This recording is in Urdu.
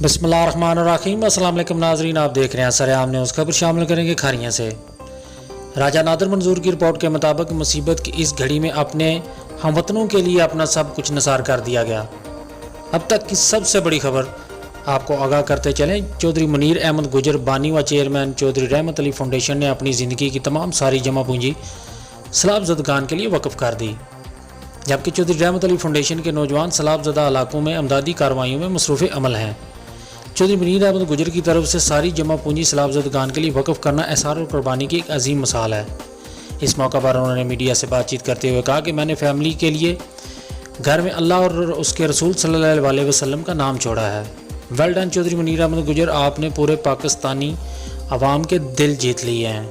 بسم اللہ الرحمن الرحیم۔ السلام علیکم ناظرین، آپ دیکھ رہے ہیں سرعام نیوز۔ خبر شامل کریں گے کھاریاں سے۔ راجہ نادر منظور کی رپورٹ کے مطابق مصیبت کی اس گھڑی میں اپنے ہم وطنوں کے لیے اپنا سب کچھ نثار کر دیا گیا۔ اب تک کی سب سے بڑی خبر آپ کو آگاہ کرتے چلیں، چودھری منیر احمد گجر بانی و چیئرمین چودھری رحمت علی فاؤنڈیشن نے اپنی زندگی کی تمام ساری جمع پونجی سیلاب زدگان کے لیے وقف کر دی، جبکہ چودھری رحمت علی فاؤنڈیشن کے نوجوان سیلاب زدہ علاقوں میں امدادی کارروائیوں میں مصروف عمل ہیں۔ چودھری منیر احمد گجر کی طرف سے ساری جمع پونجی سیلاب زدگان کے لیے وقف کرنا احسار اور قربانی کی ایک عظیم مثال ہے۔ اس موقع پر انہوں نے میڈیا سے بات چیت کرتے ہوئے کہا کہ میں نے فیملی کے لیے گھر میں اللہ اور اس کے رسول صلی اللہ علیہ وسلم کا نام چھوڑا ہے۔ ویل ڈن چودھری منیر احمد گجر، آپ نے پورے پاکستانی عوام کے دل جیت لیے ہیں۔